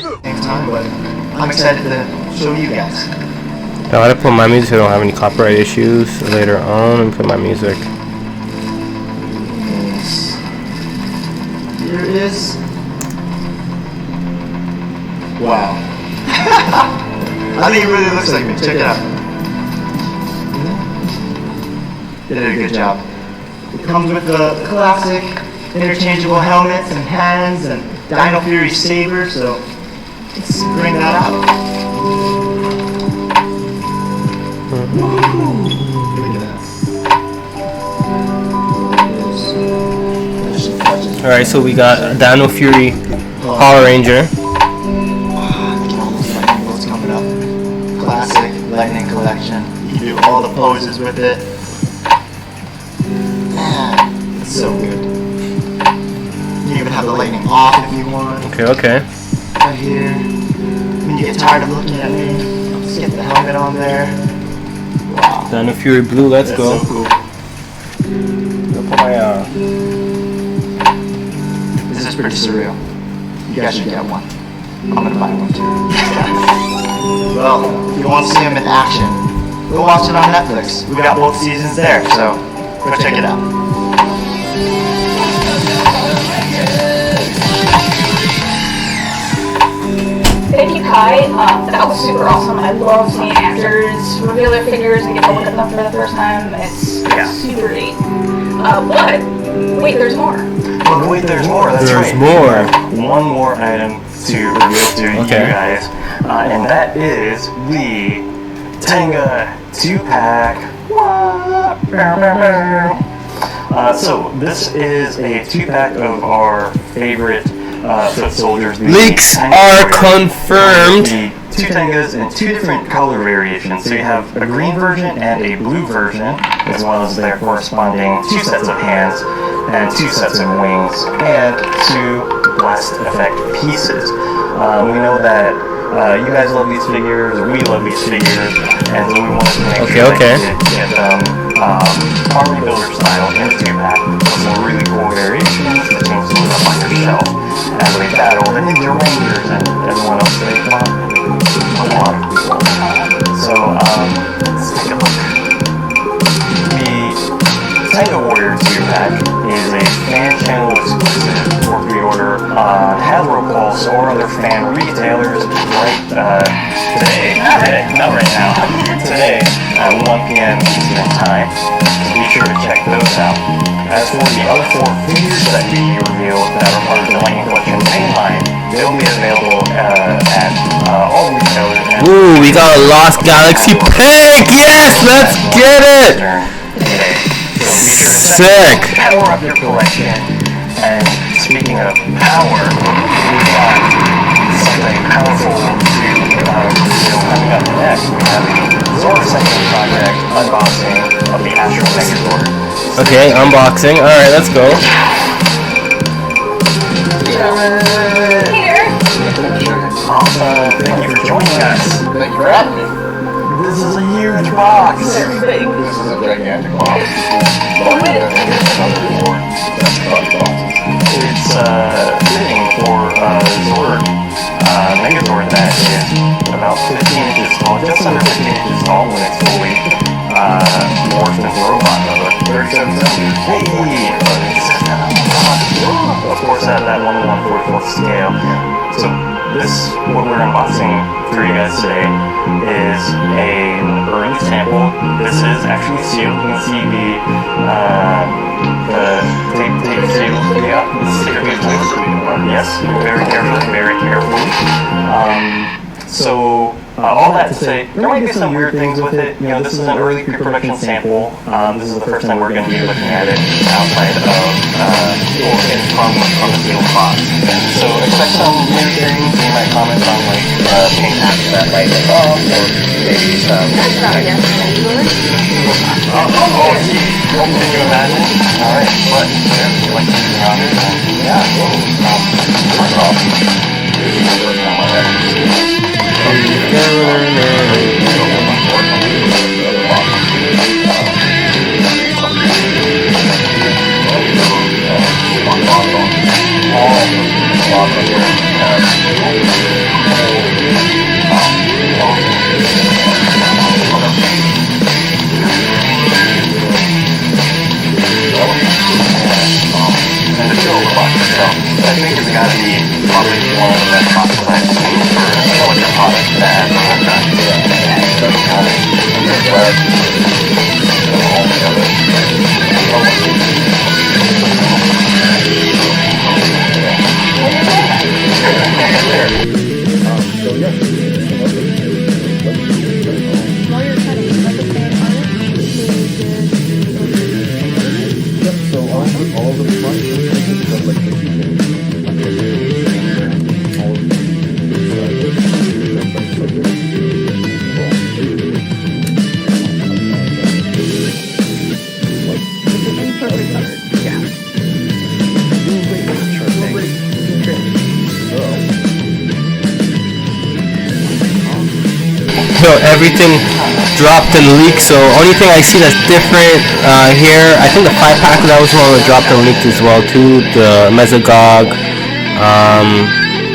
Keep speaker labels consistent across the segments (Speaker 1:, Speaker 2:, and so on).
Speaker 1: Same time, but I'm excited to show you guys.
Speaker 2: Now I gotta put my music so I don't have any copyright issues later on, and put my music.
Speaker 1: Here is. Wow. I think it really looks like me. Check it out. They did a good job. It comes with the classic interchangeable helmets and hands and Dino Fury saber, so let's bring that out. Look at that.
Speaker 2: Alright, so we got Dino Fury Power Ranger.
Speaker 1: What's coming up? Classic Lightning Collection. You can do all the poses with it. Man, it's so good. You even have the lightning off if you want.
Speaker 2: Okay.
Speaker 1: Right here. When you get tired of looking at me, just get the helmet on there. Wow.
Speaker 2: Dino Fury Blue, let's
Speaker 1: That's
Speaker 2: go.
Speaker 1: so cool.
Speaker 2: Put my,
Speaker 1: This is pretty surreal. You guys should get one. I'm gonna buy one too. Well, if you want to see him in action, go watch it on Netflix. We got both seasons there, so go check it out.
Speaker 3: Thank you, Kai. That was super awesome. I love seeing actors reveal their figures and get to look at them for the first time. It's super neat. But wait, there's more.
Speaker 4: Oh, wait, there's more. That's
Speaker 2: There's
Speaker 4: right.
Speaker 2: more.
Speaker 4: One more item to reveal to you guys, and that is the Tenga 2-pack. So this is a 2-pack of our favorite foot soldiers.
Speaker 2: Leaks are confirmed.
Speaker 4: The 2 Tengas in 2 different color variations. So you have a green version and a blue version, as well as their corresponding 2 sets of hands and 2 sets of wings and 2 blast effect pieces. We know that you guys love these figures, we love these figures, and so we wanted to make sure that you could get them army builder style in the 2-pack with some really cool variations that can stand up on your shelf as we battle the Ninja Rangers and everyone else they want. A lot of people. So let's take a look. The Tenga Warrior 2-pack is a fan channel exclusive for pre-order on Hasbro Pulse or other fan retailers not right now, today at 1 p.m. Eastern Time. So be sure to check those out. As for the other 4 figures that we revealed that are part of the Lightning Collection mainline, they'll be available at all retailers.
Speaker 2: Ooh, we got a Lost Galaxy pick! Yes, let's get it! Sick!
Speaker 4: Power up your collection. And speaking of power, we've got something powerful to reveal coming up next. We have the Zord Second Project unboxing of the Astro Megazord.
Speaker 2: Okay, unboxing. Alright, let's go.
Speaker 3: Here.
Speaker 4: Awesome. Thank you for joining us.
Speaker 1: Thank you for having me.
Speaker 4: This is a huge box.
Speaker 1: This is a gigantic box.
Speaker 4: It's fitting for Zord Megazord that is about 15 inches tall, just under 15 inches tall when it's fully morphed into a robot mode. 37 centimeters. Of course, at that 1:144 scale. So this, what we're unboxing for you guys today, is an early sample. This is actually sealed. You can see the tape seal. Yeah, the sticker is yes, very carefully. So all that to say, there might be some weird things with it. You know, this is an early pre-production sample. This is the first time we're going to be looking at it outside of or from the sealed box. So expect some weird things. You might comment on like pink hats that light it off, or maybe some. Can you imagine? All right, but you like to be on it? Yeah. First off. And the kill robot itself, I think it's got to be probably one of the best boxes I've seen for a product that has a
Speaker 2: So everything dropped and leaked. So only thing I see that's different here, I think the 5-pack that was one that dropped and leaked as well too. The Mesogog.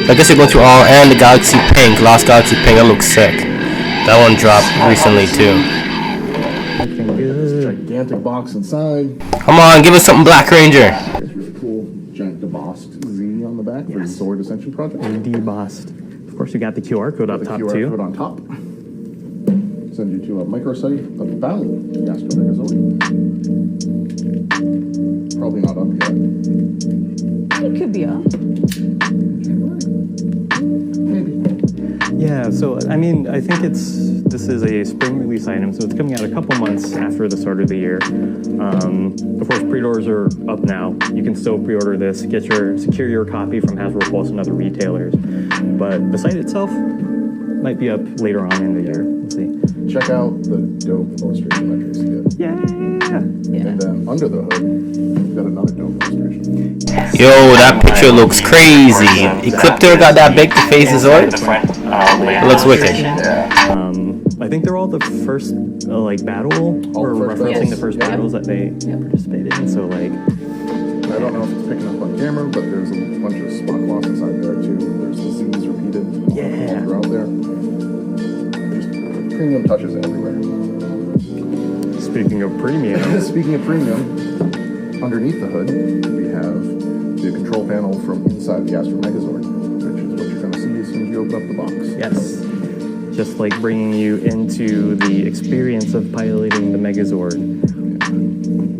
Speaker 2: I guess they're going through all, and the Galaxy Pink, Lost Galaxy Pink. That looks sick. That one dropped recently too.
Speaker 5: Gigantic box inside.
Speaker 2: Come on, give us something Black Ranger.
Speaker 5: It's really cool. Giant debossed Z on the back for the Sword Ascension project.
Speaker 6: Debossed. Of course, you got the QR code up
Speaker 5: The
Speaker 6: top
Speaker 5: QR
Speaker 6: too.
Speaker 5: code on top. Send you to a microsite of the battle, the Hasbro Megazord. Probably not up yet.
Speaker 3: It could be up.
Speaker 5: Maybe.
Speaker 6: Yeah, so I mean, I think this is a spring release item, so it's coming out a couple months after the start of the year. Of course, pre-orders are up now. You can still pre-order this, secure your copy from Hasbro Pulse and other retailers. But the site itself might be up later on in the year. Let's see.
Speaker 5: Check out the dope illustration that Tracy did.
Speaker 6: Yeah.
Speaker 5: And then under the hood, we've got another dope illustration.
Speaker 2: Yo, that picture looks crazy. Ecliptor got that big to face his Zord. It looks wicked.
Speaker 6: I think they're all the first battle,
Speaker 5: All
Speaker 6: or
Speaker 5: the first
Speaker 6: referencing
Speaker 5: battles.
Speaker 6: the first battles that they participated in. So like,
Speaker 5: I don't know if it's picking up on camera, but there's a bunch of spot cloths inside there too. There's the scenes repeated all throughout there. Just premium touches everywhere.
Speaker 6: speaking of premium,
Speaker 5: Speaking of premium, underneath the hood, we have the control panel from inside the Hasbro Megazord, which is what you're going to see as soon as you open up the box.
Speaker 6: yes, just like bringing you into the experience of piloting the Megazord.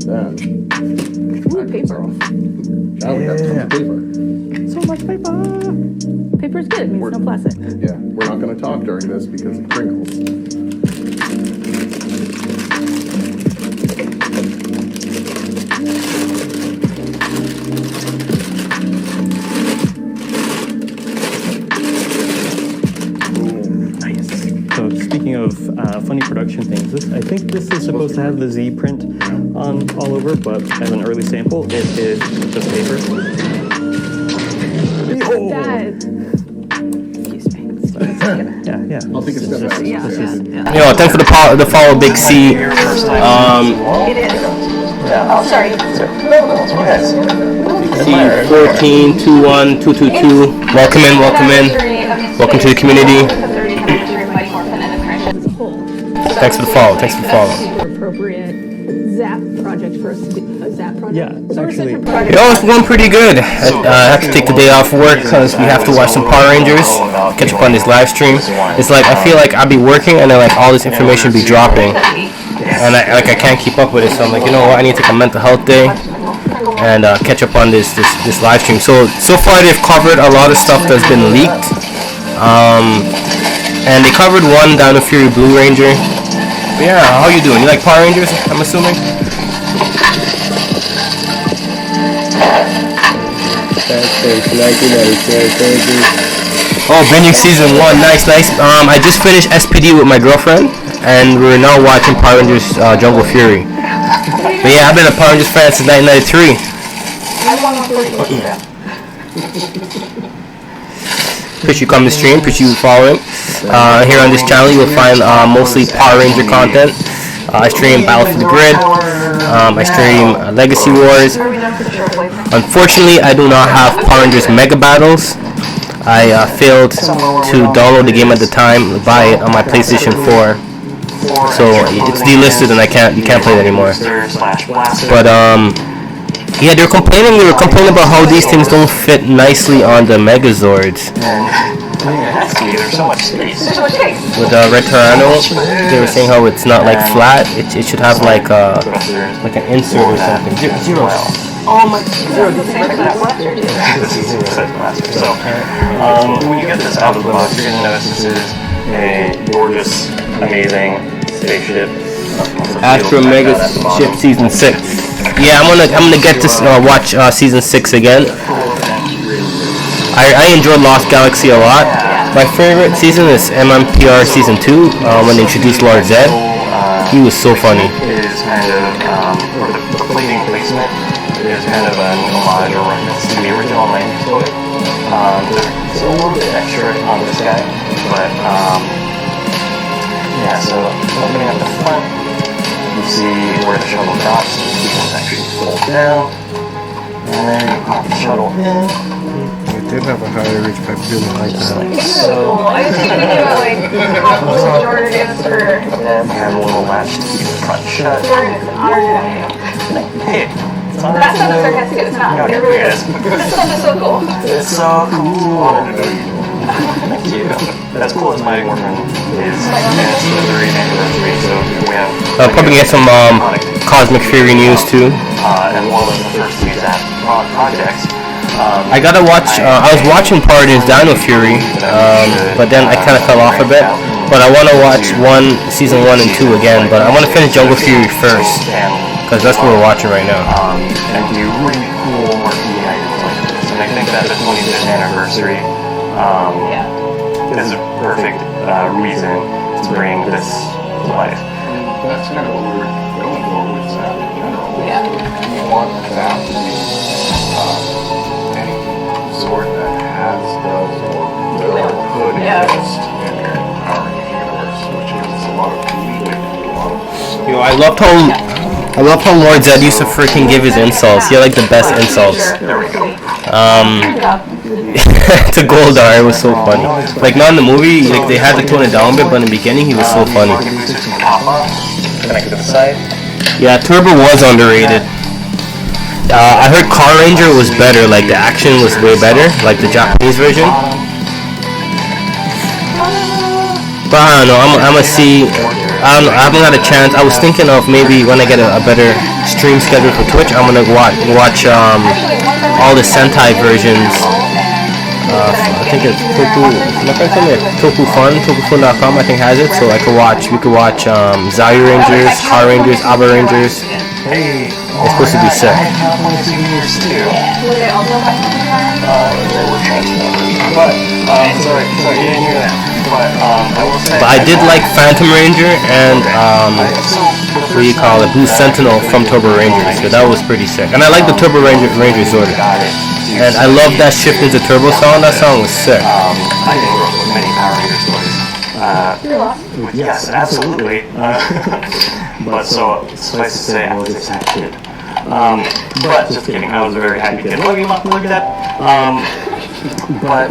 Speaker 5: Then,
Speaker 3: paper.
Speaker 5: now we got tons of paper.
Speaker 6: So much paper.
Speaker 3: Paper's good. It means no plastic.
Speaker 5: Yeah, we're not going to talk during this because it crinkles.
Speaker 6: So speaking of funny production things, I think this is supposed to have the Z print on all over, but as an early sample, it is just paper.
Speaker 3: That. Excuse me.
Speaker 6: Yeah.
Speaker 5: I'll take a step back.
Speaker 3: Yeah.
Speaker 2: Yo, thanks for the follow, Big C.
Speaker 3: It is. Oh, sorry.
Speaker 2: C14212222. Welcome in. Welcome to the community. Thanks for the follow.
Speaker 3: Super appropriate Zap project for us to do. A Zap project?
Speaker 6: Yeah, actually.
Speaker 2: Yo, it's going pretty good. I have to take the day off work because we have to watch some Power Rangers. Catch up on this live stream. It's like I feel like I'll be working and then like all this information be dropping, and I can't keep up with it. So I'm like, you know what? I need to take a mental health day and catch up on this live stream. So far they've covered a lot of stuff that's been leaked. And they covered one Dino Fury Blue Ranger. But yeah, how you doing? You like Power Rangers, I'm assuming? Oh, binging season 1, nice. I just finished SPD with my girlfriend, and we're now watching Power Rangers Jungle Fury. But yeah, I've been a Power Rangers fan since 1993. Appreciate you come to stream, appreciate you following. Here on this channel you will find mostly Power Ranger content. I stream Battle for the Grid, I stream Legacy Wars. Unfortunately, I do not have Power Rangers Mega Battles, I failed to download the game at the time, buy it on my PlayStation 4. So it's delisted and you can't play it anymore. But yeah, they were complaining about how these things don't fit nicely on the Megazords.
Speaker 4: There's so much space.
Speaker 2: With Red Tyranno, they were saying how it's not like flat. It should have like an insert or something. Zero.
Speaker 3: Oh my god.
Speaker 4: So, when you get this out of the box, you're gonna notice this is a gorgeous, amazing spaceship.
Speaker 2: Astro Mega Ship Season 6. Yeah, I'm gonna get this watch Season 6 again. I enjoyed Lost Galaxy a lot. My favorite season is MMPR Season 2 when they introduced Lord Zed. He was so funny.
Speaker 4: It is kind of, or the plating placement is kind of an homage or reference to the original 90s toy. It's a little bit extra on this guy, but yeah, so opening up the front, you see where the shuttle docks, you can actually fold down, and then you pop the shuttle in.
Speaker 2: They have a higher reach pipe doing like that.
Speaker 4: So,
Speaker 3: I think we do it like how close Jordan is for this.
Speaker 4: you have a little latch to keep the front shut.
Speaker 3: Jordan is honored.
Speaker 4: Hey, it's not
Speaker 3: That's not sarcastic, it's not. It really is. This stuff is so cool.
Speaker 4: It's so cool. Thank you. As cool as my Mormon is, and it's the 30th anniversary, so we have...
Speaker 2: Probably get some Cosmic Fury news too.
Speaker 4: And one of the first two projects.
Speaker 2: I gotta watch, I was watching Paladin's Dino Fury, but then I kind of fell off a bit. But I want to watch Season 1 and 2 again, but I want to finish Jungle Fury first, because that's what we're watching right now.
Speaker 4: And do really cool marquee items like this. And I think that the 25th anniversary is a perfect reason to bring this to life.
Speaker 5: That's kind of what we were going for with Zap in general.
Speaker 3: Yeah.
Speaker 5: We want Zap to be any Zord that has, does, or will, could exist in your Power Rangers universe, which is a lot of leeway, a lot of...
Speaker 2: Yo, I love how Lord Zed used to freaking give his insults. He had like the best insults. To Goldar, it was so funny. Like not in the movie, like they had to tone it down a bit, but in the beginning he was so funny.
Speaker 4: Connected to the side.
Speaker 2: Yeah, Turbo was underrated. I heard Car Ranger was better, like the action was way better, like the Japanese version. But I don't know, I'm gonna see. I don't know, I haven't had a chance. I was thinking of maybe when I get a better stream schedule for Twitch, I'm gonna watch all the Sentai versions. I think it's TokuFun.com I think has it, so we could watch Zayu Rangers, Car Rangers, Aba Rangers.
Speaker 4: Hey,
Speaker 2: it's supposed to be sick.
Speaker 4: I have one of yours too.
Speaker 3: Were they also
Speaker 4: But, sorry, you didn't hear that. But, I will say...
Speaker 2: But I did like Phantom Ranger and, what do you call it, Blue Sentinel from Turbo Rangers, so that was pretty sick. And I like the Turbo Ranger Zord. And I love that Shift is a Turbo song, that song was sick.
Speaker 4: I didn't grow up with many Power Ranger stories. Yes, absolutely. But so, suffice to say, I was a sad kid. But, just kidding, I was a very happy kid. Love you, Mom, look at that. But,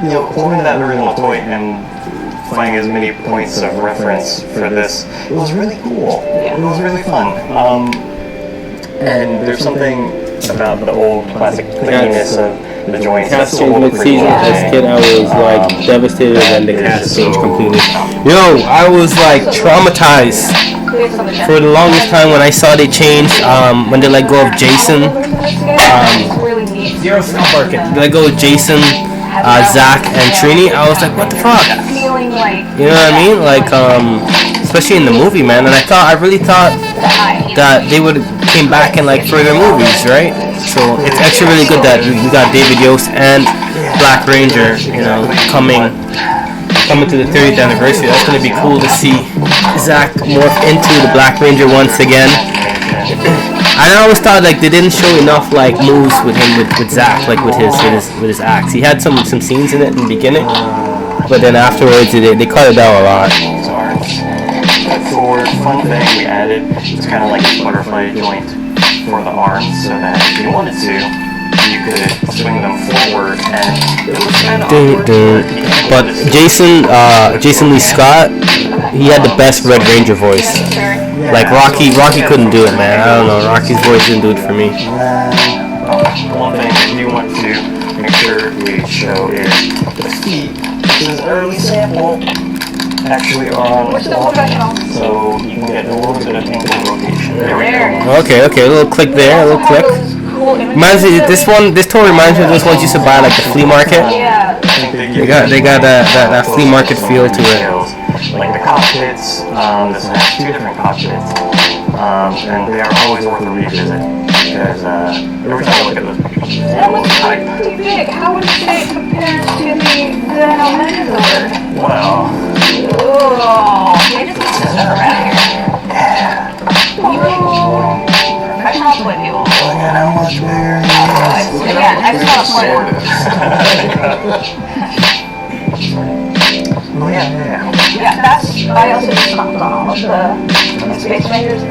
Speaker 4: you know, holding that original toy and finding as many points of reference for this, it was really cool. It was really fun. And there's something about the old classic cleanliness of the joints.
Speaker 2: Cast change mid-season. As a kid, I was like devastated when the cast changed completely. Yo, I was like traumatized for the longest time when I saw they changed. When they let go of Jason. Zero stop barking. They let go of Jason, Zach, and Trini. I was like, what the fuck? You know what I mean? Like, especially in the movie, man. And I really thought that they would came back in like further movies, right? So it's actually really good that we got David Yost and Black Ranger, you know, coming to the 30th anniversary. That's gonna be cool to see Zach morph into the Black Ranger once again. I always thought like they didn't show enough like moves with him with Zach, like with his axe. He had some scenes in it in the beginning, but then afterwards they cut it down a lot.
Speaker 4: For fun thing we added, it's kind of like a butterfly joint for the arms so that if you wanted to, you could swing them forward, and it was kind of awkward.
Speaker 2: But Jason Lee Scott, he had the best Red Ranger voice. Like Rocky couldn't do it, man. I don't know, Rocky's voice didn't do it for me.
Speaker 4: One thing I do want to make sure we show is the feet. This is an early sample, actually on
Speaker 3: Which is the professional.
Speaker 4: so you can get a little bit of ankle rotation. There we go.
Speaker 2: Okay, a little click there, a little click. Reminds me, this toy reminds me of those ones you used to buy like the flea market.
Speaker 3: Yeah.
Speaker 2: They got that flea market feel to it.
Speaker 4: Like the cockpits, this one has 2 different cockpits, and they are always worth a revisit because every time I look at those pictures,
Speaker 3: That looks pretty big. How would you say it compares to the Megazord?
Speaker 4: well,
Speaker 3: Oh, they just put this around here. Professional toy people.
Speaker 4: look at how much bigger it is.
Speaker 3: Yeah, I just want to point
Speaker 4: Oh yeah.
Speaker 3: Yeah, I also just knocked on all of the Space Rangers.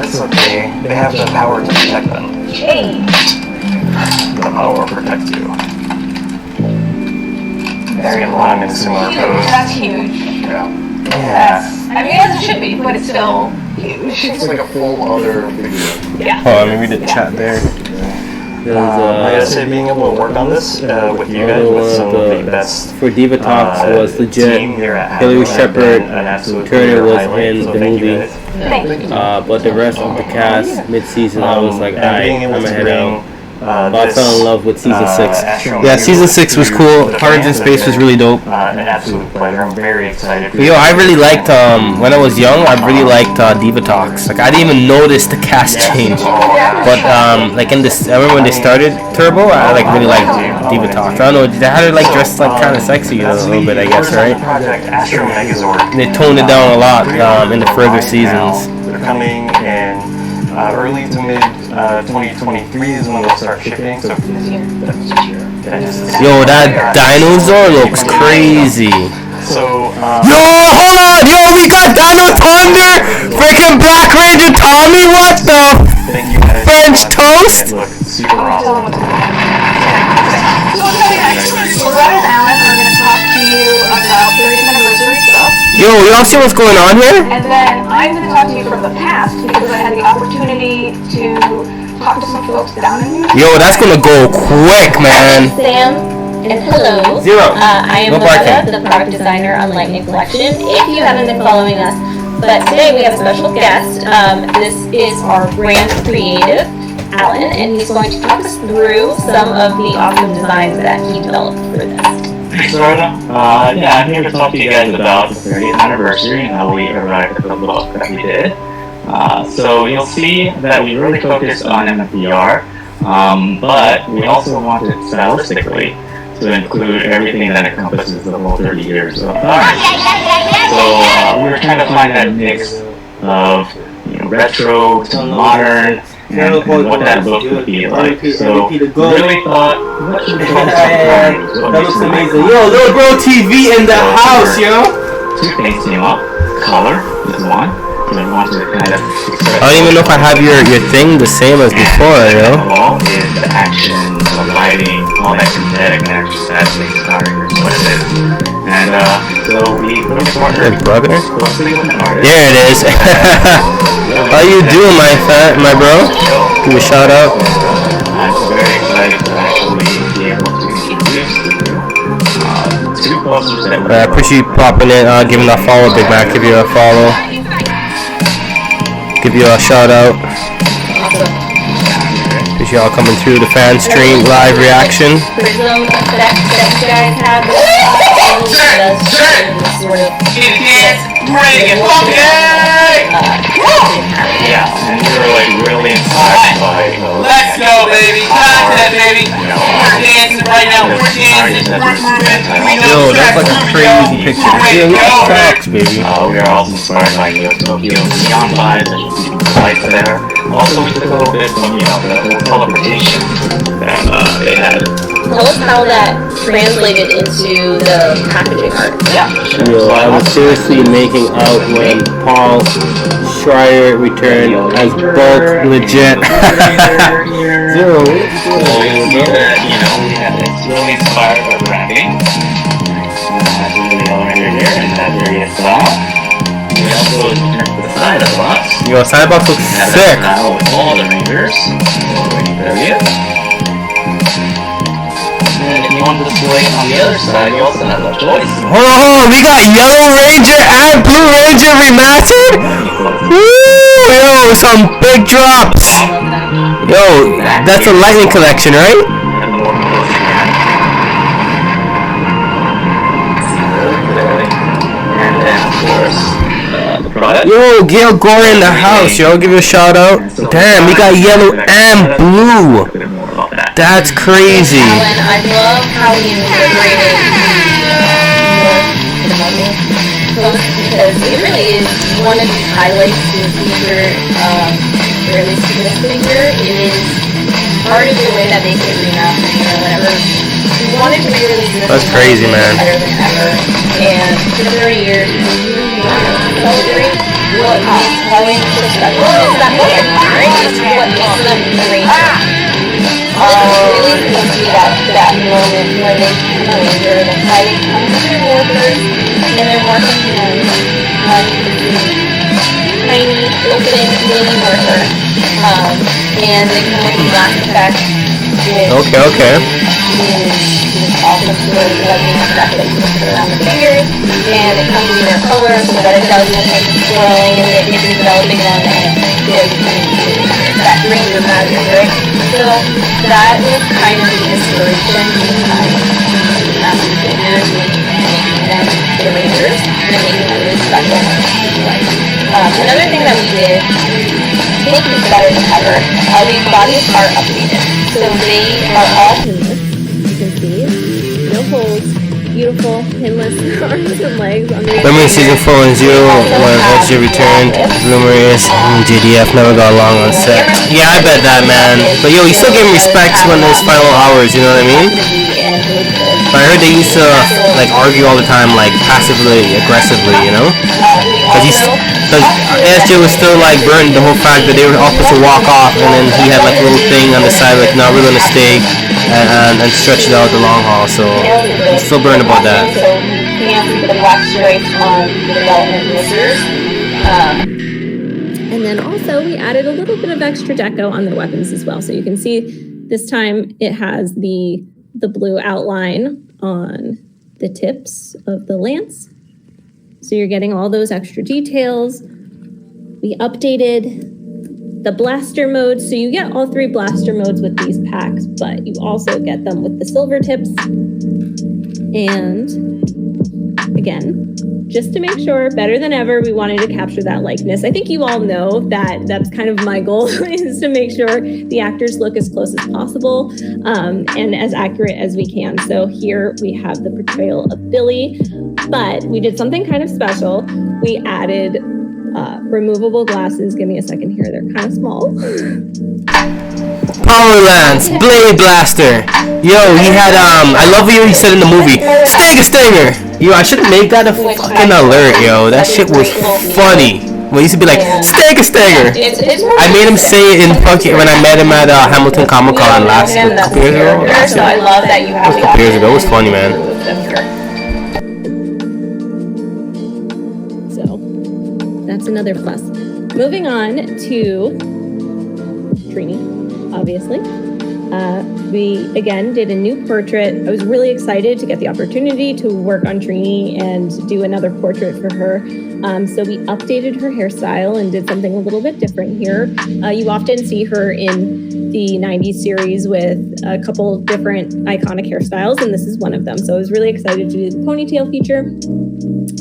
Speaker 4: It's okay. They have the power to protect them.
Speaker 3: Hey!
Speaker 4: The power protects you. There you go. I'm in similar pose.
Speaker 3: That's huge.
Speaker 4: Yeah.
Speaker 3: I mean, as it should be, but it's still huge.
Speaker 5: It's like a full other figure.
Speaker 3: Yeah.
Speaker 2: Oh, let me read the chat there.
Speaker 4: Like I said, being able to work on this with you guys, with some of the best
Speaker 2: for Diva Talks was legit.
Speaker 4: team here at
Speaker 2: Hillary
Speaker 4: Hasbro,
Speaker 2: Shepard
Speaker 4: an absolute
Speaker 2: Turner was
Speaker 4: highlight,
Speaker 2: in
Speaker 4: so
Speaker 2: the
Speaker 4: thank you
Speaker 2: movie.
Speaker 4: guys.
Speaker 3: Thank you.
Speaker 2: But the rest of the cast mid-season, I was like,
Speaker 4: and being
Speaker 2: I'm
Speaker 4: able to
Speaker 2: ahead
Speaker 4: bring,
Speaker 2: out. I fell in love with season 6.
Speaker 4: Astro
Speaker 2: Yeah,
Speaker 4: Music
Speaker 2: season 6 was
Speaker 4: to
Speaker 2: cool.
Speaker 4: the
Speaker 2: Cards in
Speaker 4: fans
Speaker 2: Space
Speaker 4: out
Speaker 2: was
Speaker 4: there.
Speaker 2: really dope.
Speaker 4: An absolute pleasure. I'm very excited. For
Speaker 2: Yo, I really liked when I was young. I really liked Diva Talks. Like I didn't even notice the cast change. But like in this, I remember when they started Turbo. I like really liked Diva Talks. I don't know. They had her like dressed like kind of sexy a little bit, I guess, right?
Speaker 4: Project Astro Megazord.
Speaker 2: And they toned it down a lot in the further seasons.
Speaker 4: They're coming in early to mid 2023 is when they'll start shipping. So
Speaker 2: Yo, that dinosaur looks crazy.
Speaker 4: So
Speaker 2: Yo, hold on! Yo, we got Dino Thunder! Freaking Black Ranger Tommy! What the
Speaker 4: thank you guys.
Speaker 2: French toast?
Speaker 4: Look super awesome.
Speaker 3: So what's coming next? Loretta and Alan are going to talk to you about 30th anniversary stuff.
Speaker 2: Yo, y'all see what's going on here?
Speaker 3: And then I'm going to talk to you from the past because I had the opportunity to talk to some folks down in New York.
Speaker 2: Yo, that's gonna go quick, man.
Speaker 7: Sam, and hello.
Speaker 2: Zero.
Speaker 7: I am
Speaker 2: No barking.
Speaker 7: Loretta, the product designer on Lightning Collection. If you haven't been following us, but today we have a special guest. This is our brand creative, Alan, and he's going to talk us through some of the awesome designs that he developed for this.
Speaker 8: Thanks, Loretta. Yeah, I'm here to talk to you guys about the 30th anniversary and how we arrived at the look that we did. So you'll see that we really focused on MFDR, but we also wanted stylistically to include everything that encompasses the whole 30 years of Power. So we were trying to find that mix of retro to modern and what that look would be like. So we really thought, what should we focus on?
Speaker 2: That looks amazing. Yo, Little Bro TV in the house, yo.
Speaker 8: Two things came up. Color is one. So we wanted to kind of express.
Speaker 2: I don't even know if I have your thing the same as before, yo.
Speaker 8: All is the action, the lighting, all that kinetic energy that makes Power Rangers what it is. And so we put a partner
Speaker 2: Brother?
Speaker 8: closely with an artist.
Speaker 2: There it is. How you doing, my bro? Give me a shout out.
Speaker 8: I'm very excited to actually be able to introduce to you two posters that
Speaker 2: I appreciate you popping in, giving a follow, Big Mac. Give you a follow. Give you a shout out. Appreciate y'all coming through the fan stream live reaction.
Speaker 7: Prism effect that you guys have. Sort of.
Speaker 8: Yeah, and we were like really inspired by
Speaker 9: Let's go, baby. Content, baby. We're dancing right now. We're dancing. We're moving.
Speaker 2: Yo, that's like a crazy picture. Yeah, look at Fox, baby.
Speaker 8: we are also inspired by Tokyo neon vibes, as you see the lights there. Also, we took a little bit from, the whole teleportation that they had.
Speaker 7: Tell us how that translated into the packaging art.
Speaker 2: Yo, I was seriously making out when Paul Schreier returned as bulk legit. Zero.
Speaker 8: So you'll see that, we have this really inspired our branding. That's really all right here in that area as well. We also turn to the side of the box.
Speaker 2: Yo, side box looks
Speaker 8: Have
Speaker 2: sick.
Speaker 8: that now with all the Rangers. There it is. And if you want to display on the other side, you also have a choice.
Speaker 2: Oh, we got Yellow Ranger and Blue Ranger remastered? Woo! Yo, some big drops. Yo, that's a Lightning collection, right?
Speaker 8: And the more close again. And then, of course, the product.
Speaker 2: Yo, Gail Gore in the house, yo. Give you a shout out. Damn, we got yellow and blue.
Speaker 8: A bit more about that.
Speaker 2: That's crazy.
Speaker 7: Alan, I love how you incorporated post because it really is one of the highlights of the feature, or at least this figure. It is part of the way that makes it remastering or whatever. We wanted to re-release this.
Speaker 2: That's crazy, man.
Speaker 7: Better than ever. And for 30 years, we wanted to celebrate what Halloween is special. It's that way, right? It's what makes them the Ranger. Really cool to see that moment where they become a Ranger and then fighting their workers and they're working tiny, opening, mini worker. And they come with these last effects.
Speaker 2: Okay.
Speaker 7: Awesome to really exactly like you put it on the fingers, and it comes in their color so that it doesn't make it swirling and it isn't developing them and that Ranger magic, right? So that was kind of the inspiration behind master figures and the Rangers and making it really special. Another thing that we did, I think is better than ever, these bodies are updated. So they are all pinless, you can see, no holes, beautiful pinless arms and legs on the
Speaker 2: Remember in season 4 and 0 when SJ returned, Rumors and JDF never got along on set. Yeah, I bet that, man. But yo, you still give him respect when there's final hours, you know what I mean? But I heard they used to like argue all the time, like passively, aggressively, you know? Because SJ was still like burned the whole fact that they were supposed to walk off, and then he had like a little thing on the side like, no, we're gonna stay and stretch it out the long haul. So I'm still burned about that.
Speaker 7: So he answered the black stripes on the development blisters. And then also we added a little bit of extra deco on the weapons as well. So you can see this time it has the blue outline on the tips of the lance. So you're getting all those extra details. We updated the blaster mode. So you get all 3 blaster modes with these packs, but you also get them with the silver tips. And again, just to make sure, better than ever, we wanted to capture that likeness. I think you all know that that's kind of my goal is to make sure the actors look as close as possible and as accurate as we can. So here we have the portrayal of Billy, but we did something kind of special. We added removable glasses. Give me a second here. They're kind of small.
Speaker 2: Power Lance, Blade Blaster. Yo, he had I love what he said in the movie, Stinger. Yo, I should have made that a fucking alert, yo. That shit was funny. When he used to be like, Stinger. I made him say it in fucking when I met him at Hamilton Comic Con last couple years ago.
Speaker 7: So I love that you have
Speaker 2: a couple years ago. It was funny, man.
Speaker 7: So that's another plus. Moving on to Trini, obviously. We again did a new portrait. I was really excited to get the opportunity to work on Trini and do another portrait for her. So we updated her hairstyle and did something a little bit different here. You often see her in the 90s series with a couple different iconic hairstyles, and this is one of them. So I was really excited to do the ponytail feature.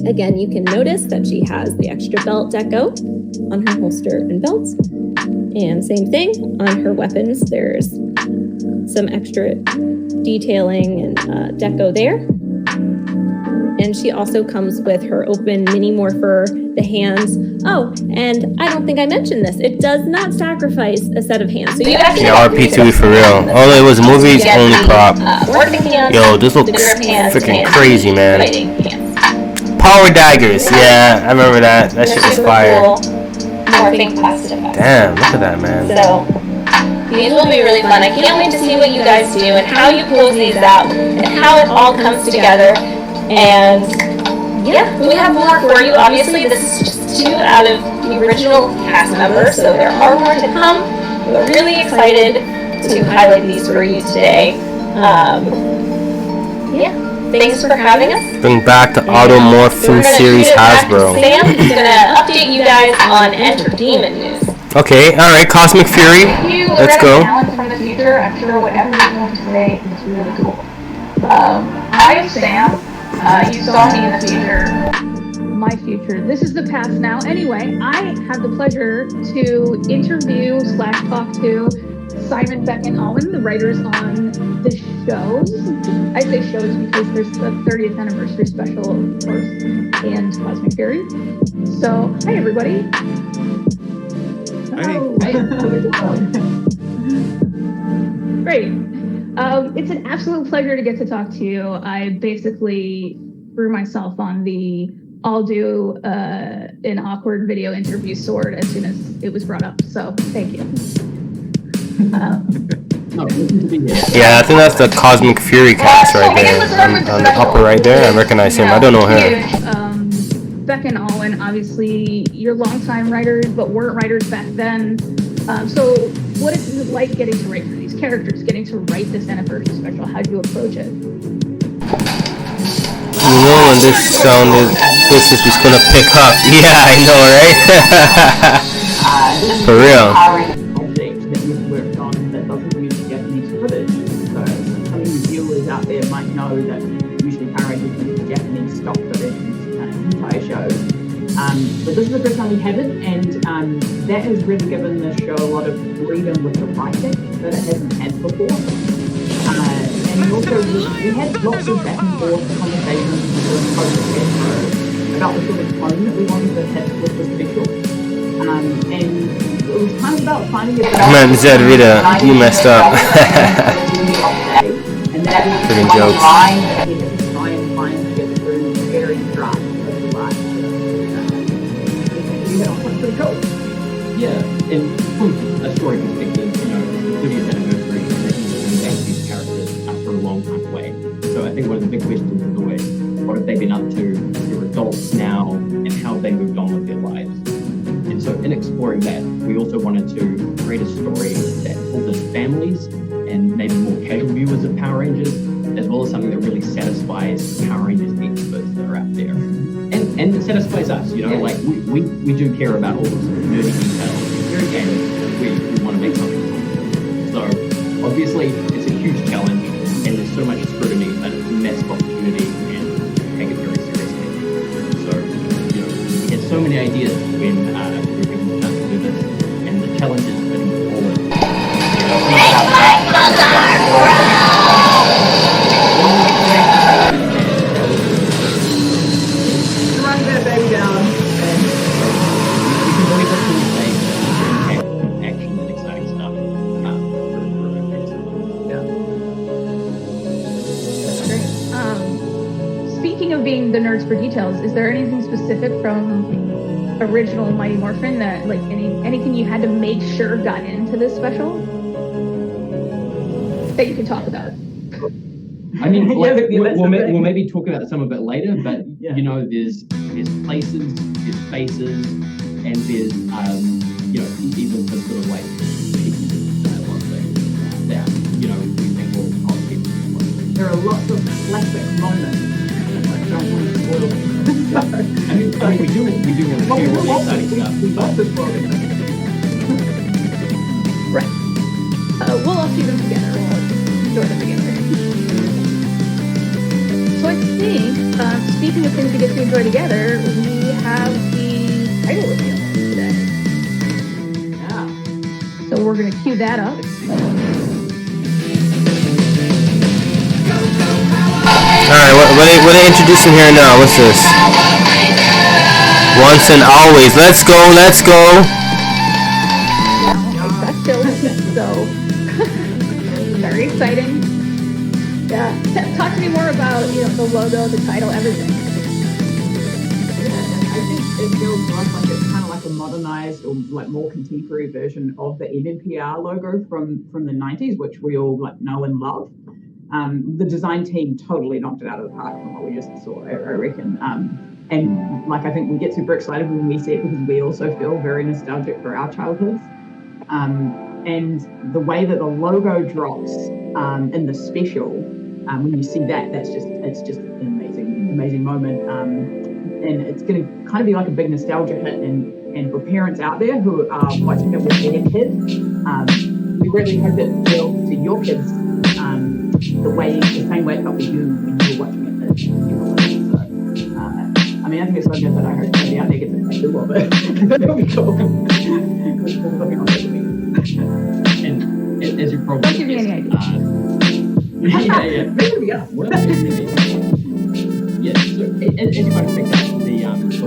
Speaker 7: Again, you can notice that she has the extra belt deco on her holster and belts. And same thing on her weapons. There's some extra detailing and deco there. And she also comes with her open mini morpher, the hands. Oh, and I don't think I mentioned this. It does not sacrifice a set of hands. So you actually
Speaker 2: RP2 for real. All it was movies, only prop. Yo, this looks freaking crazy, man. Power daggers, yeah, I remember that. That shit was fire.
Speaker 7: morphing plastic effects.
Speaker 2: Damn, look at that, man.
Speaker 7: So these will be really fun. I can't wait to see what you guys do and how you close these out and how it all comes together. And yeah, we have more for you. Obviously, this is just 2 out of the original cast members, so there are more to come. We're really excited to highlight these for you today. Yeah, thanks for having us.
Speaker 2: Bring back the Automorphin series Hasbro.
Speaker 7: Sam is gonna update you guys on entertainment news.
Speaker 2: Okay, alright, Cosmic Fury. Let's go.
Speaker 3: Alan from the future, I'm sure whatever you're going to say is really cool. I'm Sam. You saw me in the future. My future. This is the past now. Anyway, I have the pleasure to interview / talk to Simon, Beck, and Owen, the writers on the shows. I say shows because there's the 30th anniversary special, of course, and Cosmic Fury. So, hi everybody. Great. It's an absolute pleasure to get to talk to you. I basically threw myself on the I'll do an awkward video interview sword as soon as it was brought up. So thank you.
Speaker 2: Yeah, I think that's the Cosmic Fury cast right there. On the upper right there, I recognize him. I don't know her.
Speaker 3: Beck and Owen, obviously, you're longtime writers, but weren't writers back then. So what is it like getting to write for these characters, getting to write this anniversary special? How do you approach it?
Speaker 2: You know when this sound is just gonna pick up. Yeah, I know, right? For real.
Speaker 10: Project that we've worked on that doesn't use Japanese footage. So some of you viewers out there might know that usually Power Rangers use Japanese stock footage in entire shows. But this is the first time we have it, and that has really given the show a lot of freedom with the writing that it hasn't had before. And also, we had lots of back and forth conversations with folks at Hasbro about the sort of tone that we wanted to hit with the special. And it was kind of about finding a
Speaker 2: Man, Zed Rita, you messed up.
Speaker 10: and that was
Speaker 2: Freaking
Speaker 10: one
Speaker 2: jokes.
Speaker 10: line that we had to try and find to get through very draft of the line. We had on pretty cool.
Speaker 11: Yeah, and from a story perspective, you know, it's the 30th anniversary and bringing back these characters for a long time away. So I think one of the big questions is always, what have they been up to? They're adults now, and how have they moved on with their lives? And so in exploring that, we also wanted to create a story that pulled in families and maybe more casual viewers of Power Rangers, as well as something that really satisfies Power Rangers experts that are out there. And it satisfies us, you know, like we do care about all the sort of nerdy details. Very gamers, we want to make something cool. So obviously it's a huge challenge and there's so much scrutiny, but it's a massive opportunity and take it very seriously. So, you know, we had so many ideas when we were given the chance to do this, and the challenges putting forward.
Speaker 10: Run that baby down, and
Speaker 11: we can really put through the stage and action and exciting stuff.
Speaker 3: That's great. Speaking of being the nerds for details, is there anything specific from original Mighty Morphin that, like, anything you had to make sure got into this special that you could talk about?
Speaker 11: I mean, like,
Speaker 10: Yeah,
Speaker 11: we'll maybe talk about some of it later, but
Speaker 10: Yeah.
Speaker 11: you know, there's places, there's faces, and there's you know, even some sort of like dialogue things that you know we think will cause people to watch.
Speaker 10: there are lots of classic moments. I don't want to spoil them.
Speaker 11: I mean, we do want to share really exciting stuff.
Speaker 10: We love to spoil them.
Speaker 3: Right. We'll all see them together. We'll enjoy them together. So I think, speaking of things we get to enjoy together, we have the title reveal today.
Speaker 10: Yeah.
Speaker 3: So we're going to cue that up.
Speaker 2: Alright, what are they introducing here now? What's this? Once and always. Let's go, let's go.
Speaker 3: That's still so very exciting. Yeah. Talk to me more about, you know, the logo, the title, everything.
Speaker 10: I think it feels to us like it's kind of like a modernized or like more contemporary version of the MMPR logo from the 90s, which we all like know and love. The design team totally knocked it out of the park from what we just saw, I reckon. And like I think we get super excited when we see it because we also feel very nostalgic for our childhoods. And the way that the logo drops in the special, when you see that, it's just an amazing moment. And it's going to kind of be like a big nostalgia hit. And for parents out there who are watching it with their kids, we really hope it feels to your kids the same way it felt with you when you were watching it as you were little. So, I mean, I think it's so good that I hope somebody out there gets a tattoo of it. That'll be cool.
Speaker 11: And as you probably
Speaker 3: Don't give me any ideas.
Speaker 11: yeah. Yeah, so as you might have picked up, the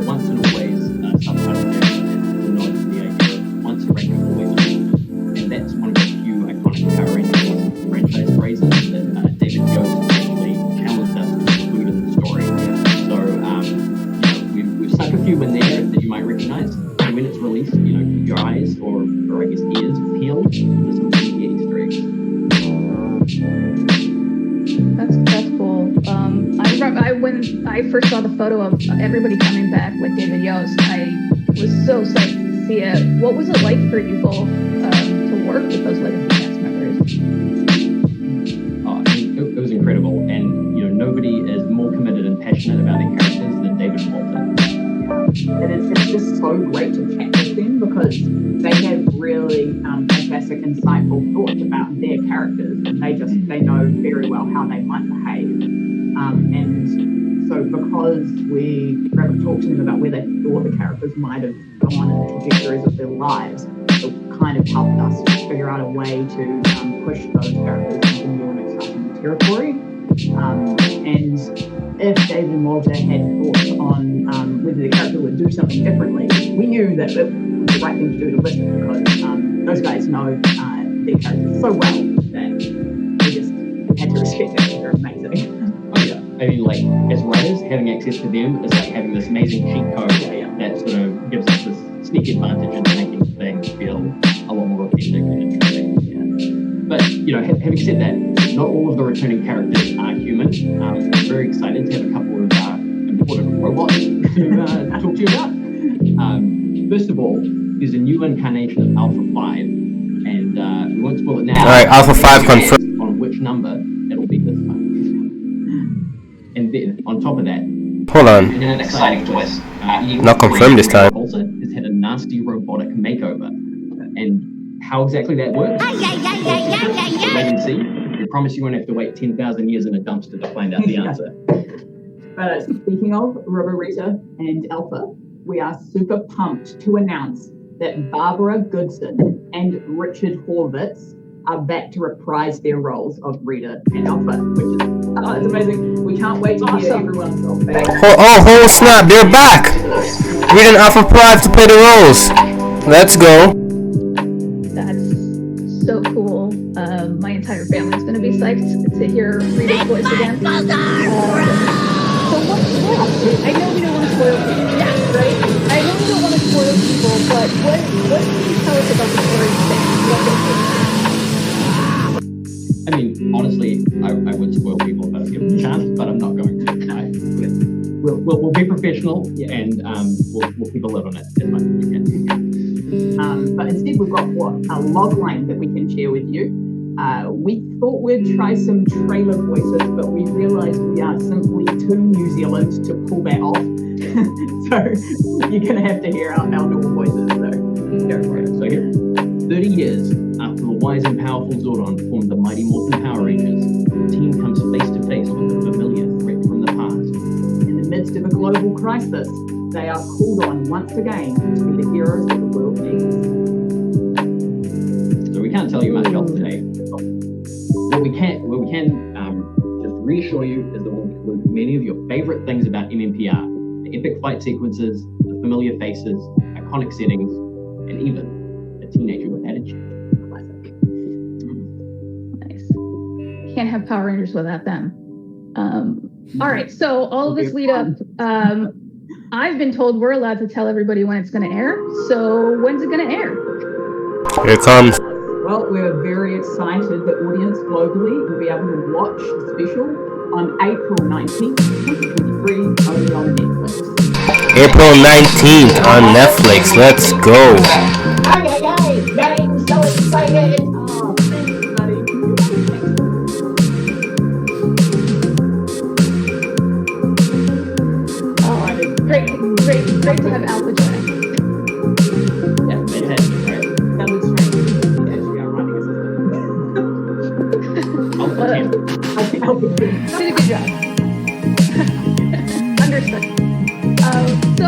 Speaker 11: once and always subtitle there is a nod to the idea of once a Ranger, always a Ranger. And that's one of the few iconic Power Rangers franchise phrases that David Yost actually challenged us to include in the story. So, we've stuck a few in there that you might recognize. And when it's released, keep your eyes or I guess ears peeled for some Easter eggs.
Speaker 3: That's cool. I remember when I first saw the photo of everybody coming back with David Yost, I was so psyched to see it. What was it like for you both to work with those Legacy cast members?
Speaker 11: It was incredible, and nobody is more committed and passionate about their characters than David and Walter.
Speaker 10: And it's just so great to chat with them because they have really fantastic, insightful thoughts about their characters, and they know very well how they might behave. And so because we were able to talk to them about where they thought the characters might have gone in the trajectories of their lives, it kind of helped us figure out a way to push those characters into new and exciting territory. And if David and Walter had thoughts on whether the character would do something differently, we knew that it was the right thing to do to listen because those guys know their characters so well that we just had to respect them. They're amazing.
Speaker 11: Oh yeah, I mean, like as writers, having access to them is like having this amazing cheat code that sort of gives us this sneak advantage into making things feel a lot more authentic and interesting. Yeah. But having said that, not all of the returning characters are human. I'm very excited to have a couple of important robots to talk to you about. First of all, there's a new incarnation of Alpha 5, and we won't spoil it now.
Speaker 2: Alright, Alpha 5 confirmed.
Speaker 11: On which number it'll be this time. And then, on top of that,
Speaker 2: Hold on.
Speaker 9: In an exciting twist.
Speaker 2: Not confirmed this time.
Speaker 11: Pulse has had a nasty robotic makeover. And how exactly that works? Wait and see. We promise you won't have to wait 10,000 years in a dumpster to find out the answer.
Speaker 10: But speaking of Roborita and Alpha, we are super pumped to announce that Barbara Goodson and Richard Horvitz are back to reprise their roles of Rita and Alpha, which is it's amazing. We can't wait to hear everyone's role back.
Speaker 2: Oh snap, they're back! Rita and Alpha 5 to play the roles. Let's go.
Speaker 3: That's so cool. My entire family's gonna be psyched to hear Rita's voice again. So what's next? I know we don't want to spoil people, right? I know we don't want to spoil people, but what can you tell us about the story today?
Speaker 11: I mean, honestly, I would spoil people if I was given the chance, but I'm not going to. We'll be professional and we'll keep a lid on it as much as we can.
Speaker 10: But instead, we've got a log line that we can share with you. We thought we'd try some trailer voices, but we realised we are simply too New Zealand to pull that off. So you're going to have to hear our normal voices. So go for it.
Speaker 11: So here, 30 years after the wise and powerful Zordon formed the mighty Morphin Power Rangers, the team comes face to face with a familiar threat from the past.
Speaker 10: In the midst of a global crisis, they are called on once again to be the heroes that the world needs.
Speaker 11: So we can't tell you much else today. What we can just reassure you is that we'll include many of your favorite things about MMPR, the epic fight sequences, the familiar faces, iconic settings, and even a teenager with attitude. Classic.
Speaker 3: Nice. Can't have Power Rangers without them. All right, so all of this lead up, I've been told we're allowed to tell everybody when it's going to air. So when's it going to air?
Speaker 2: Here it comes.
Speaker 10: Well, we're very excited that audience globally will be able to watch the special on April 19th, 2023, only on Netflix.
Speaker 2: April 19th on Netflix. Let's go.
Speaker 10: I'm so excited! Oh, thanks, buddy.
Speaker 3: Oh, great to have Alpha join us.
Speaker 11: Yeah, fantastic, right?
Speaker 10: That was strange. Yes, we are running a system.
Speaker 11: I'll pretend.
Speaker 3: Did a good job. Understood. So,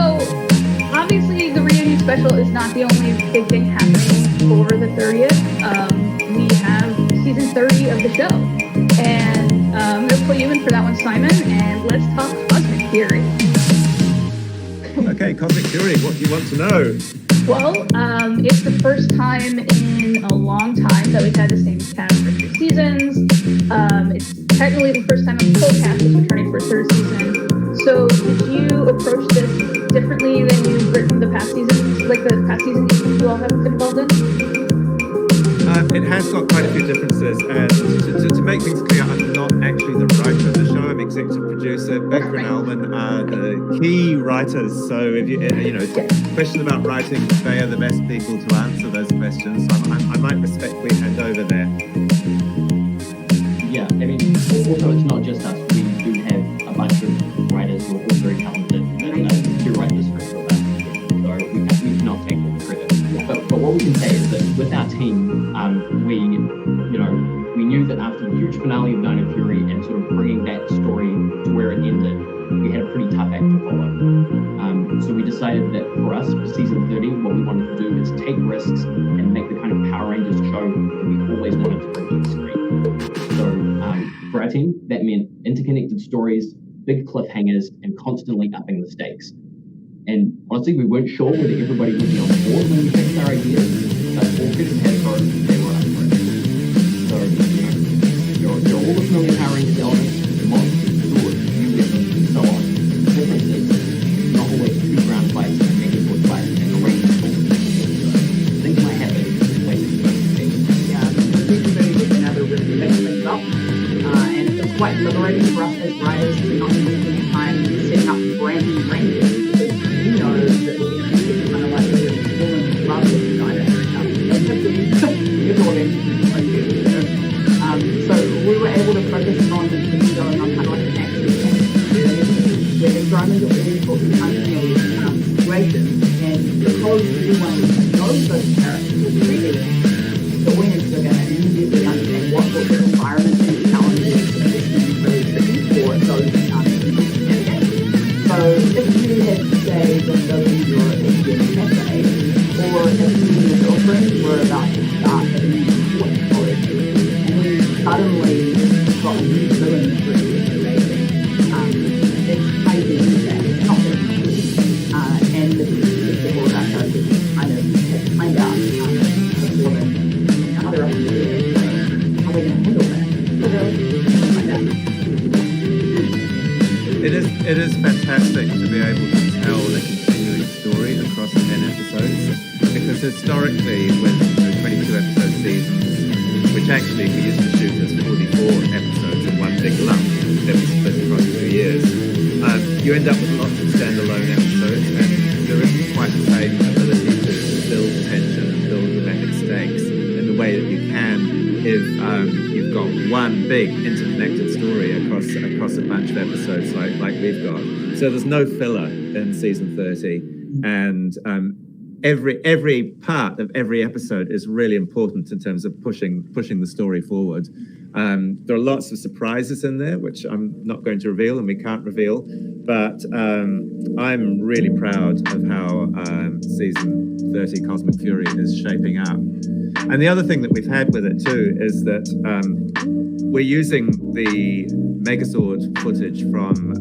Speaker 3: obviously, the reunion special is not the only big thing happening for the 30th. We have season 30 of the show. And I'm going to put you in for that one, Simon, and let's talk Cosmic Theory.
Speaker 12: Okay, Cosmic Theory, what do you want to know?
Speaker 3: Well, it's the first time in a long time that we've had the same cast for 2 seasons. It's technically the first time a full cast is returning for a 3rd season. So did you approach this differently than you've written the past seasons, like the past season you all have been involved in?
Speaker 12: It has got quite a few differences, and to make things clear, I'm not actually the writer of the show. I'm executive producer. Becca and Alvin are the key writers. So if you question about writing, they are the best people to answer those questions. So I might respectfully hand over there.
Speaker 11: Yeah, I mean, also it's not just us. We do have a bunch of writers who are all very talented and do write the script for that. So we cannot take all the credit. But what we can say is that with our team, we knew that after the huge finale of Dino Fury and sort of bringing that story to where it ended, we had a pretty tough act to follow. So we decided that for us, for season 30, what we wanted to do is take risks and make the kind of Power Rangers show that we always wanted to bring to the screen. So for our team, that meant interconnected stories, big cliffhangers, and constantly upping the stakes. And honestly, we weren't sure whether everybody would be on board when we picked our ideas, but all kids had heard they were up for it. So, you're all the familiar Power Rangers elements, the monsters, the swords, new weapons, and so on. The difference is, not always 2 ground fights and Megazord fights and a range of tools. Things might happen in ways that you don't expect.
Speaker 10: Yeah, season 30 was another really mix things up. And it was quite liberating for us as writers to not spend any time setting up brand new Rangers. You know that we're going to be kind of like a woman love with the dinosaur stuff. So we were able to focus on going on kind of like an action where they're thrown into all sorts of unfamiliar situations. And because we wanted to know those characters really, the audience are going to immediately understand what sort of environment and challenges are really tricky for those So if you had to say that those of your essay, or if you and your girlfriend were about to start at an important college, and we suddenly got a new villain that's really amazing, it's crazy that it's not going to be easy. And the people of our characters kind of find out before another opportunity, how we're going to handle that. So they'll find out.
Speaker 12: It is fantastic to be able to tell the continuing story across 10 episodes, because historically with the 22 episode seasons, which actually we used to shoot as 44 episodes in one big lump that was split across 2 years, you end up with lots of standalone episodes, and there isn't quite the same ability to build tension and build dramatic stakes in the way that you can if you've got one big interconnected story across a bunch of episodes like we've got. So there's no filler in season 30, and every part of every episode is really important in terms of pushing the story forward. There are lots of surprises in there, which I'm not going to reveal and we can't reveal, but I'm really proud of how season 30 Cosmic Fury is shaping up. And the other thing that we've had with it too is that we're using the Megazord footage from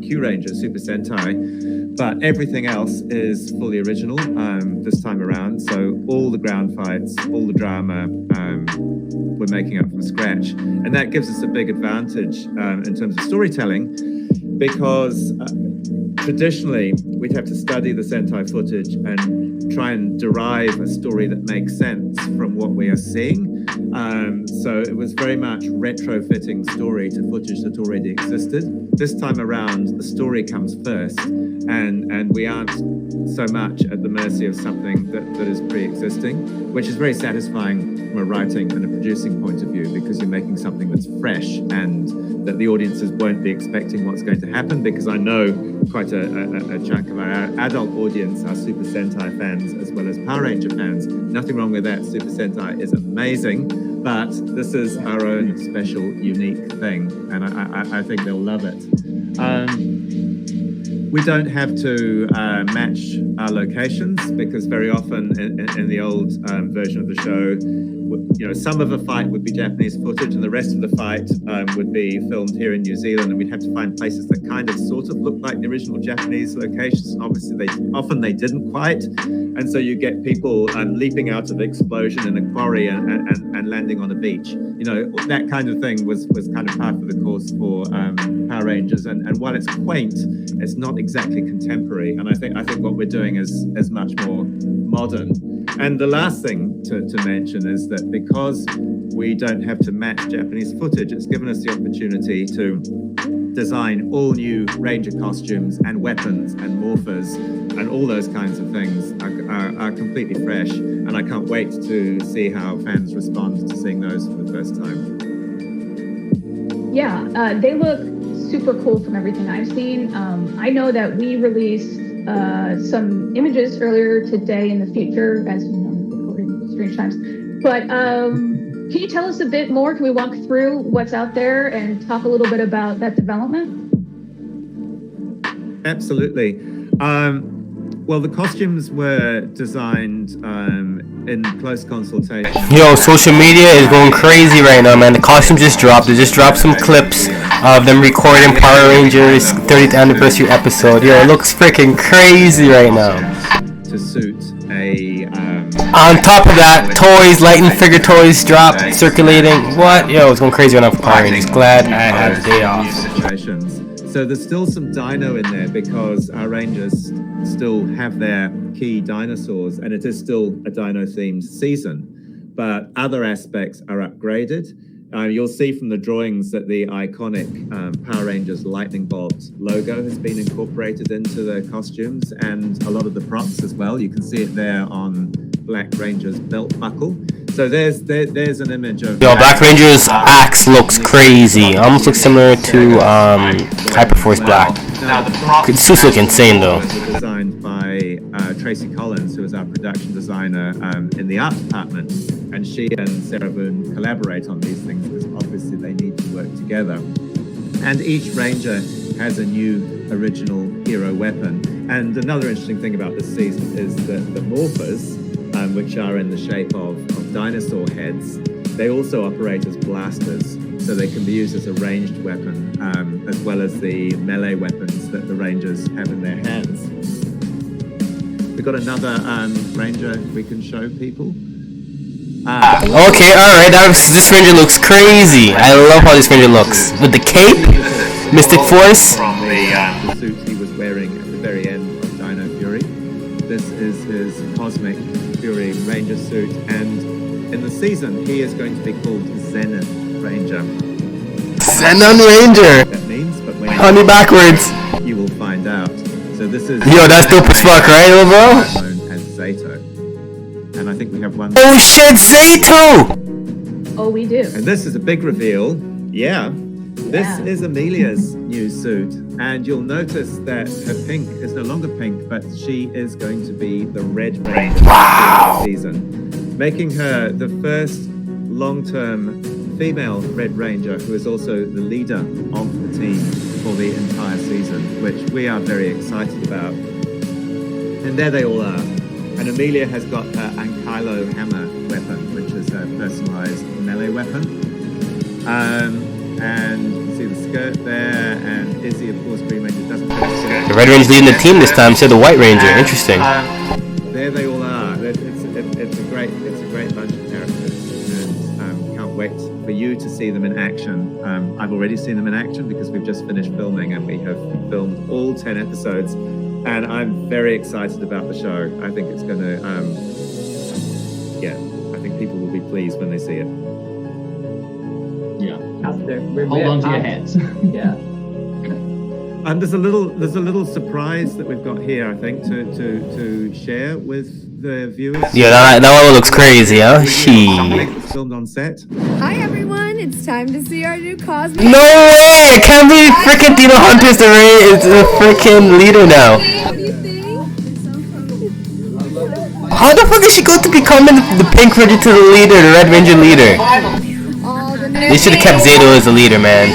Speaker 12: Q Ranger Super Sentai, but everything else is fully original this time around. So all the ground fights, all the drama, we're making up from scratch. And that gives us a big advantage in terms of storytelling, because traditionally, we'd have to study the Sentai footage and try and derive a story that makes sense from what we are seeing. So it was very much retrofitting story to footage that already existed. This time around, the story comes first, and we aren't so much at the mercy of something that is pre-existing, which is very satisfying from a writing and a producing point of view, because you're making something that's fresh and that the audiences won't be expecting what's going to happen, because I know quite a chunk of our adult audience are Super Sentai fans as well as Power Ranger fans. Nothing wrong with that. Super Sentai is amazing, but this is our own special, unique thing, and I think they'll love it. We don't have to match our locations, because very often in the old version of the show, some of the fight would be Japanese footage and the rest of the fight would be filmed here in New Zealand, and we'd have to find places that kind of sort of looked like the original Japanese locations. Obviously, they didn't quite, and so you get people leaping out of the explosion in a quarry and landing on a beach. That kind of thing was kind of par for the course for Power Rangers, and while it's quaint, it's not exactly contemporary, and I think what we're doing is much more modern. And the last thing to mention is that because we don't have to match Japanese footage, it's given us the opportunity to design all new Ranger costumes and weapons and morphers, and all those kinds of things are completely fresh, and I can't wait to see how fans respond to seeing those for the first time.
Speaker 3: Yeah, they look super cool from everything I've seen. I know that we released some images earlier today in the future, as you know, recording strange times. But can you tell us a bit more? Can we walk through what's out there and talk a little bit about that development?
Speaker 12: Absolutely. Well, the costumes were designed in close consultation.
Speaker 2: Yo, social media is going crazy right now, man. The costumes just dropped. They just dropped some clips of them recording Power Rangers 30th anniversary episode. Yo, it looks freaking crazy right now.
Speaker 12: To suit a...
Speaker 2: On top of that, toys, Lightning figure toys dropped, circulating. What? Yo, it's going crazy right now for Power Rangers. Glad I had the day off.
Speaker 12: So there's still some dino in there, because our Rangers still have their key dinosaurs, and it is still a dino-themed season. But other aspects are upgraded. You'll see from the drawings that the iconic Power Rangers Lightning Bolt logo has been incorporated into the costumes, and a lot of the props as well. You can see it there on Black Ranger's belt buckle. So there's an image of...
Speaker 2: Yo, Black Ranger's axe looks crazy. Almost looks similar to Hyperforce Black. It suits look insane though.
Speaker 12: Designed by Tracy Collins, who is our production designer in the art department, and she and Sarah Boone collaborate on these things because obviously they need to work together. And each Ranger has a new original hero weapon. And another interesting thing about this season is that the morphers, which are in the shape of dinosaur heads, they also operate as blasters, so they can be used as a ranged weapon, as well as the melee weapons that the Rangers have in their hands. We've got another Ranger we can show people.
Speaker 2: Okay, alright, this Ranger looks crazy. I love how this Ranger looks. With the cape, Mystic Force.
Speaker 12: From the suit he was wearing at the very end of Dino Fury. This is his Cosmic Fury Ranger suit, and in the season he is going to be called Zenith Ranger.
Speaker 2: Xenon Ranger!
Speaker 12: That means, but when
Speaker 2: Honey backwards.
Speaker 12: You will find out. So this is...
Speaker 2: Yo, that's dope as fuck, right, little bro?
Speaker 12: ...known as Zato. And I think we have one...
Speaker 2: Oh shit, Zato!
Speaker 3: Oh, we do.
Speaker 12: And this is a big reveal. Yeah. This is Amelia's new suit. And you'll notice that her pink is no longer pink, but she is going to be the Red Ranger this season, making her the first long-term female Red Ranger who is also the leader of the team for the entire season, which we are very excited about. And there they all are. And Amelia has got her Ankylo hammer weapon, which is her personalized melee weapon. And you can see the skirt there, and Izzy, of course, Green Ranger doesn't have a skirt.
Speaker 2: The Red Ranger's leading the team this time instead of the White Ranger. Interesting.
Speaker 12: There they all are. It's a great bunch of characters, and can't wait for you to see them in action. I've already seen them in action because we've just finished filming and we have filmed all 10 episodes. And I'm very excited about the show. I think it's going to, I think people will be pleased when they see it.
Speaker 11: Yeah.
Speaker 10: Hold on to your hats.
Speaker 11: Yeah.
Speaker 12: There's a little surprise that we've got here, I think, to share with the viewers.
Speaker 2: Yeah, that one looks crazy, huh?
Speaker 12: It's filmed on set.
Speaker 13: Hi everyone, it's time to see our new cosmic.
Speaker 2: No way! It can't be freaking Dino Hunter's the freaking leader now.
Speaker 13: What do you think?
Speaker 2: How the fuck is she going to become the Pink Ranger to the leader, the Red Ranger leader? They should have kept Zato as the leader, man.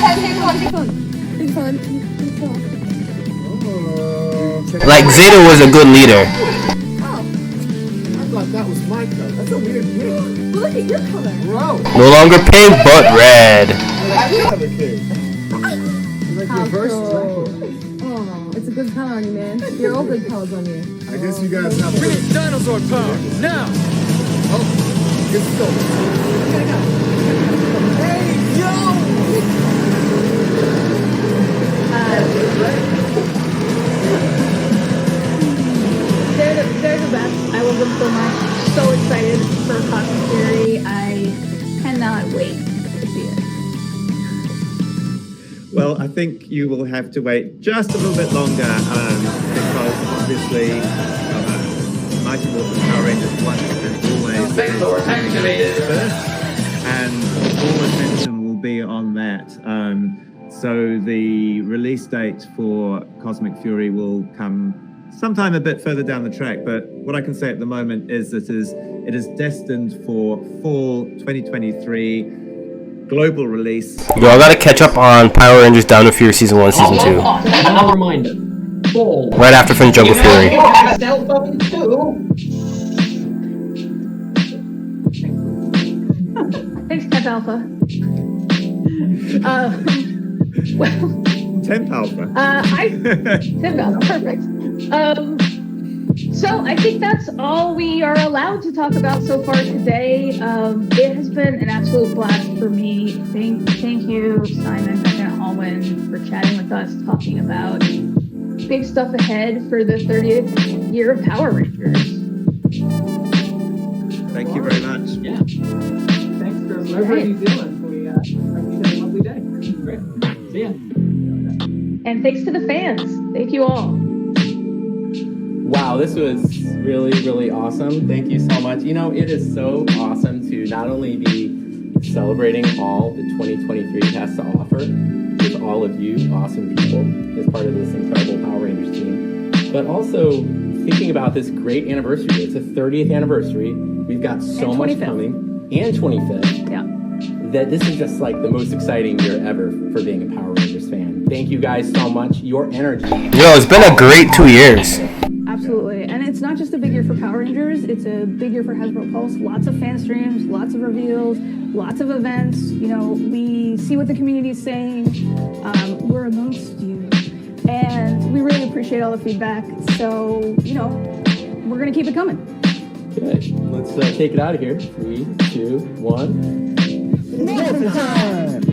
Speaker 2: Like, Zato was a good leader.
Speaker 5: I thought that was my color. That's a weird thing.
Speaker 13: Look at your color.
Speaker 5: Bro.
Speaker 2: No longer pink, but red.
Speaker 13: Oh, it's a good color on you, man. You're all good colors on you.
Speaker 5: I guess you guys have
Speaker 9: Bring it dinosaur power, now!
Speaker 5: Oh, get stolen. Hey, yo!
Speaker 3: They're the best. I love them so much. So excited for Cosmic Fury. I cannot wait to see it.
Speaker 12: Well, I think you will have to wait just a little bit longer because obviously Mighty Morphin Power Rangers 1 has been always first, and all attention will be on that. So the release date for Cosmic Fury will come sometime a bit further down the track, but what I can say at the moment is that it is destined for fall 2023 global release.
Speaker 2: Yo, I gotta catch up on Power Rangers Down to Fury Season 1, Season 2.
Speaker 11: Another reminder. Fall.
Speaker 2: Right after Fringe Jungle Fury.
Speaker 3: Thanks, Temp Alpha. Well,
Speaker 12: Temp Alpha.
Speaker 3: Temp Alpha, perfect. So I think that's all we are allowed to talk about so far today. It has been an absolute blast for me. Thank you, Simon and Alwyn, for chatting with us, talking about big stuff ahead for the 30th year of Power Rangers.
Speaker 12: Thank you very much.
Speaker 10: Yeah. Thanks for over in New Zealand. We hope you have a lovely day. Great. See ya.
Speaker 3: And thanks to the fans. Thank you all.
Speaker 14: Wow, this was really, really awesome. Thank you so much. You know, it is so awesome to not only be celebrating all that 2023 has to offer with all of you awesome people as part of this incredible Power Rangers team, but also thinking about this great anniversary. It's a 30th anniversary. We've got so much coming. And 25th.
Speaker 3: Yeah.
Speaker 14: That this is just like the most exciting year ever for being a Power Rangers fan. Thank you guys so much. Your energy.
Speaker 2: Yo, it's been a great 2 years.
Speaker 15: Absolutely. And it's not just a big year for Power Rangers, it's a big year for Hasbro Pulse. Lots of fan streams, lots of reveals, lots of events. You know, we see what the community is saying. We're amongst you. And we really appreciate all the feedback. So, you know, we're going to keep it coming.
Speaker 14: Okay, let's take it out of here. 3, 2, 1.
Speaker 13: Morphin' time!